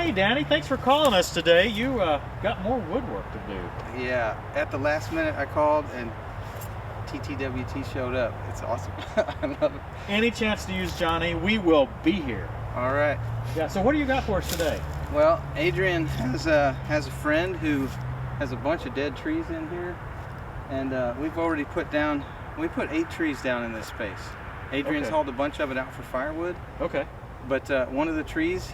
Hey, Danny, thanks for calling us today. You got more woodwork to do. Yeah, at the last minute I called and TTWT showed up. It's awesome. I love it. Any chance to use Johnny, we will be here. All right. Yeah, so what do you got for us today? Well, Adrian has a friend who has a bunch of dead trees in here, and we've already put 8 trees down in this space. Adrian's hauled a bunch of it out for firewood. Okay. But one of the trees,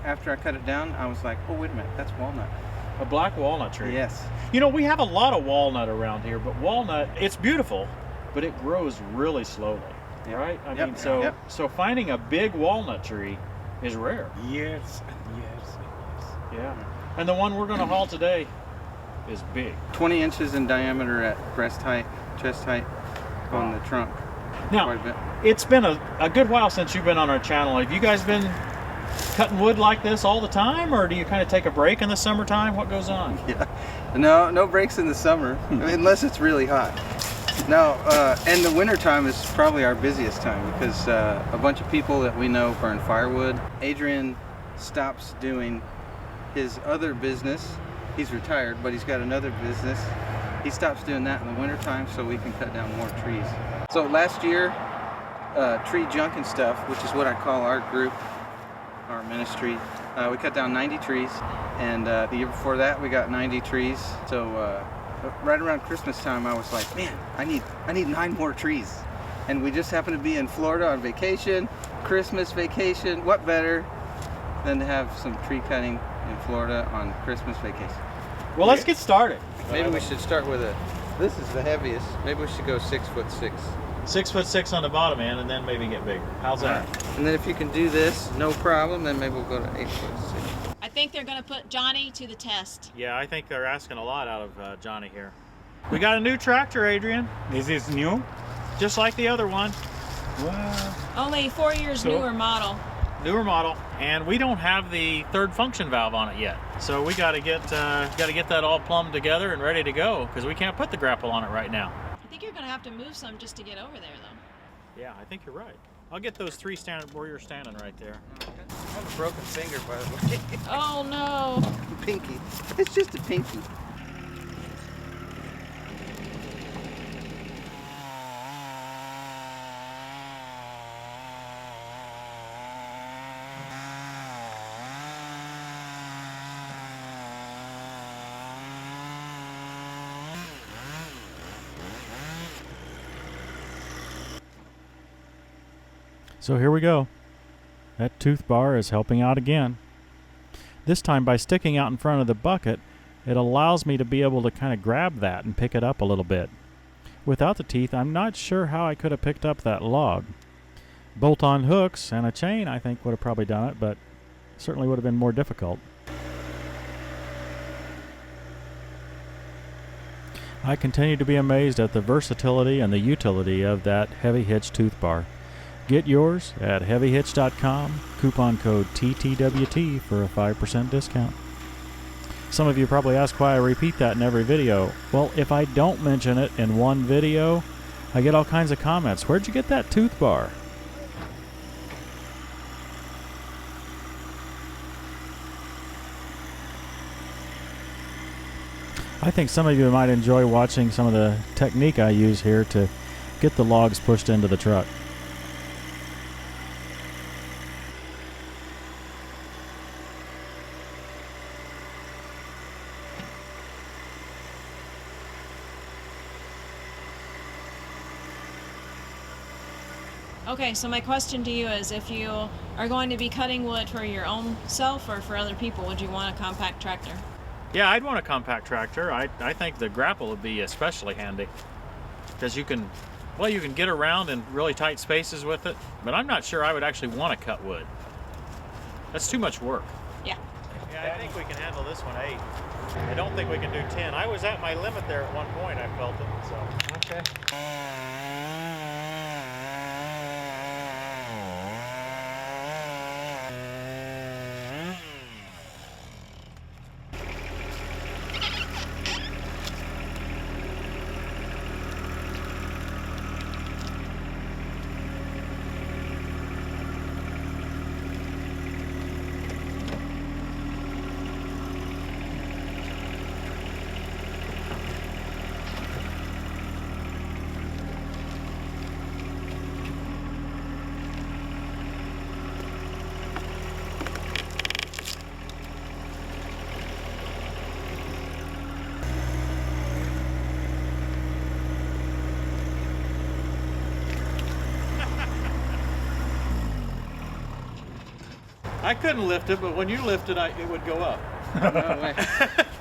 after I cut it down, I was like, oh, wait a minute, that's walnut. A black walnut tree. Yes. You know, we have a lot of walnut around here, but walnut, it's beautiful, but it grows really slowly, right? I mean, so finding a big walnut tree is rare. Yes. Yeah. And the one we're going to haul today is big. 20 inches in diameter at breast height, chest height on the trunk. Now, Quite a bit. It's been a good while since you've been on our channel. Have you guys been cutting wood like this all the time, or do you kind of take a break in the summertime? What goes on? Yeah, no breaks in the summer, unless it's really hot. No, and the winter time is probably our busiest time because a bunch of people that we know burn firewood. Adrian stops doing his other business. He's retired, but he's got another business. He stops doing that in the winter time so we can cut down more trees. So last year, Tree Junk and Stuff, which is what I call our group, our ministry, we cut down 90 trees, and the year before that we got 90 trees. So right around Christmas time I was like, man, I need 9 more trees. And we just happened to be in Florida on vacation, Christmas vacation. What better than to have some tree cutting in Florida on Christmas vacation? Well, let's get started. Maybe we should start with this is the heaviest. Maybe we should go 6'6". 6'6" on the bottom end, and then maybe get bigger. How's that? And then if you can do this, no problem, then maybe we'll go to 8'6". I think they're going to put Johnny to the test. Yeah, I think they're asking a lot out of Johnny here. We got a new tractor, Adrian. This is new? Just like the other one. Wow. Only 4 years newer model. Newer model, and we don't have the third function valve on it yet. So we got to get that all plumbed together and ready to go because we can't put the grapple on it right now. I think you're going to have to move some just to get over there, though. Yeah, I think you're right. I'll get those 3 standing where you're standing right there. I have a broken finger, by the way. Oh no! Pinky. It's just a pinky. So here we go. That tooth bar is helping out again. This time by sticking out in front of the bucket, it allows me to be able to kind of grab that and pick it up a little bit. Without the teeth, I'm not sure how I could have picked up that log. Bolt-on hooks and a chain I think would have probably done it, but certainly would have been more difficult. I continue to be amazed at the versatility and the utility of that heavy hitch tooth bar. Get yours at heavyhitch.com, coupon code TTWT for a 5% discount. Some of you probably ask why I repeat that in every video. Well, if I don't mention it in one video, I get all kinds of comments. Where'd you get that tooth bar? I think some of you might enjoy watching some of the technique I use here to get the logs pushed into the truck. Okay, so my question to you is, if you are going to be cutting wood for your own self or for other people, would you want a compact tractor? Yeah, I'd want a compact tractor. I think the grapple would be especially handy because you can get around in really tight spaces with it, but I'm not sure I would actually want to cut wood. That's too much work. Yeah. Yeah, I think we can handle this one 8. I don't think we can do 10. I was at my limit there at one point, I felt it, so. Okay. I couldn't lift it, but when you lifted, it would go up. No way. Did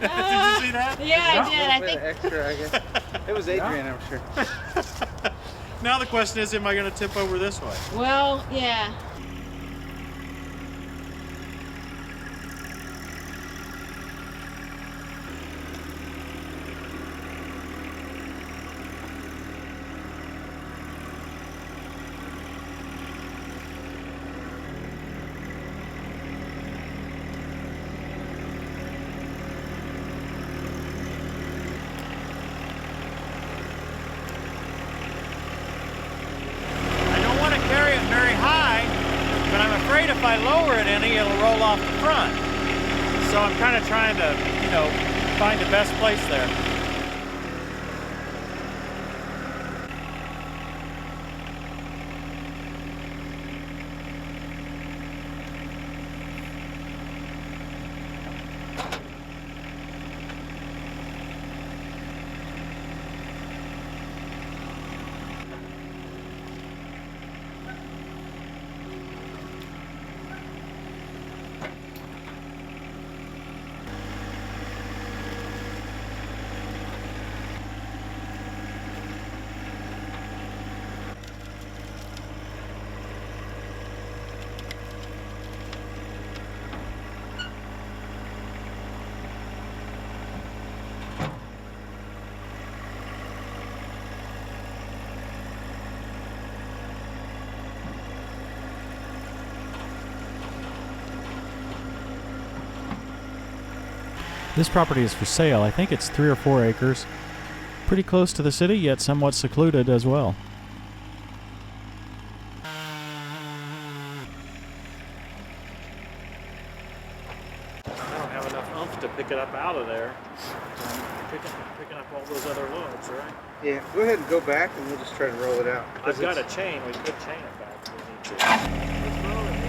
you see that? Yeah, I did. I A think. extra, I guess. It was Adrian, I'm sure. Now the question is, am I going to tip over this way? Well, yeah. If I lower it any, it'll roll off the front. So I'm kind of trying to, find the best place there. This property is for sale. I think it's 3 or 4 acres. Pretty close to the city, yet somewhat secluded as well. I don't have enough oomph to pick it up out of there. Picking up all those other loads, right? Yeah, go ahead and go back and we'll just try to roll it out. I've got a chain. We could chain it back if we need to. Let's roll it.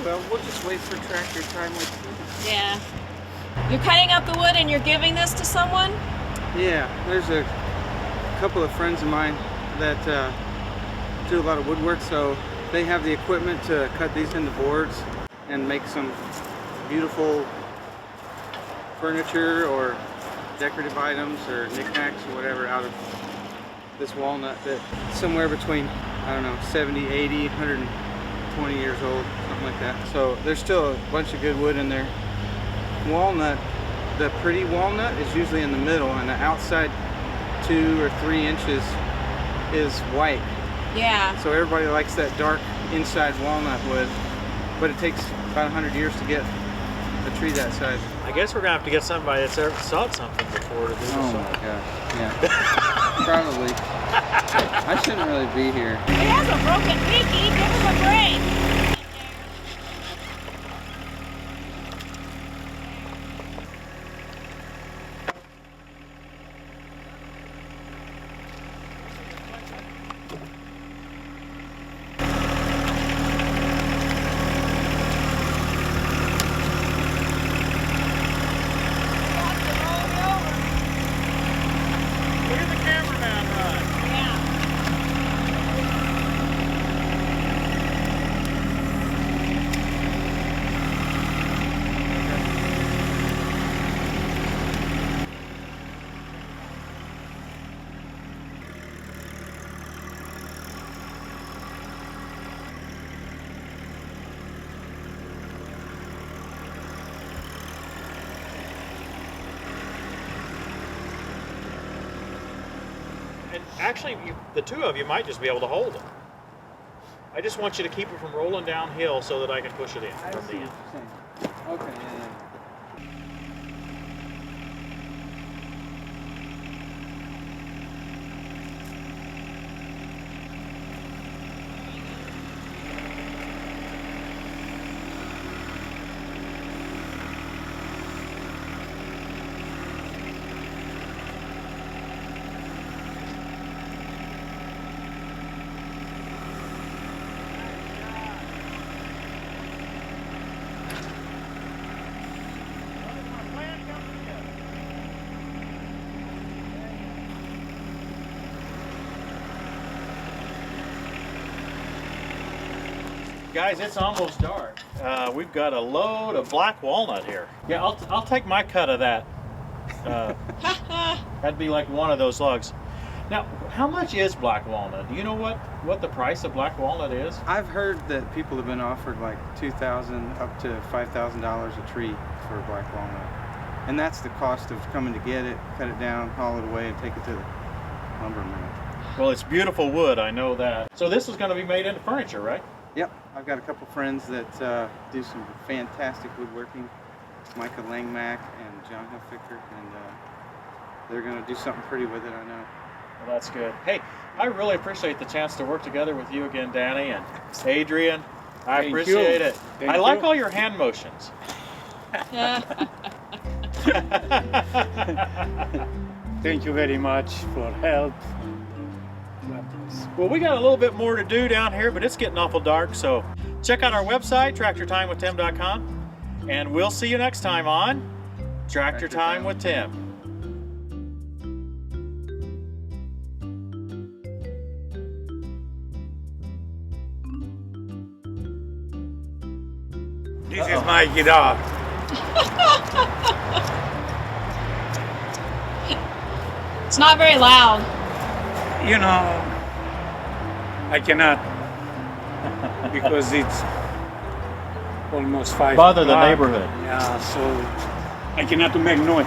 Well, we'll just wait for tractor time. Yeah. You're cutting up the wood and you're giving this to someone? Yeah, there's a couple of friends of mine that do a lot of woodwork, so they have the equipment to cut these into boards and make some beautiful furniture or decorative items or knickknacks or whatever out of this walnut that's somewhere between, I don't know, 70, 80, 120 years old, something like that. So there's still a bunch of good wood in there. Walnut, the pretty walnut is usually in the middle, and the outside 2 or 3 inches is white. Yeah. So everybody likes that dark inside walnut wood, but it takes about 100 years to get a tree that size. I guess we're gonna have to get somebody that's ever sawed something before to do this. Oh my gosh, yeah. Probably. I shouldn't really be here. He has a broken pinky. Give him a break. Look at the cameraman run. Yeah. And actually, the two of you might just be able to hold it. I just want you to keep it from rolling downhill so that I can push it in from the end. Okay, yeah. Guys, it's almost dark. We've got a load of black walnut here. Yeah, I'll take my cut of that. That'd be like one of those logs. Now, how much is black walnut? Do you know what the price of black walnut is? I've heard that people have been offered like $2,000 up to $5,000 a tree for a black walnut. And that's the cost of coming to get it, cut it down, haul it away, and take it to the lumber mill. Well, it's beautiful wood, I know that. So this is going to be made into furniture, right? Yep, I've got a couple friends that do some fantastic woodworking, Micah Langmack and John Hilfiger, and they're going to do something pretty with it, I know. Well, that's good. Hey, I really appreciate the chance to work together with you again, Danny and Adrian. I appreciate it. I like all your hand motions. Thank you very much for help. Well, we got a little bit more to do down here, but it's getting awful dark, so check out our website, tractortimewithtim.com, and we'll see you next time on Tractor Time with Tim. This is my guitar. It's not very loud. You know, I cannot because it's almost 5 Bother the o'clock. neighborhood. Yeah, so I cannot make noise.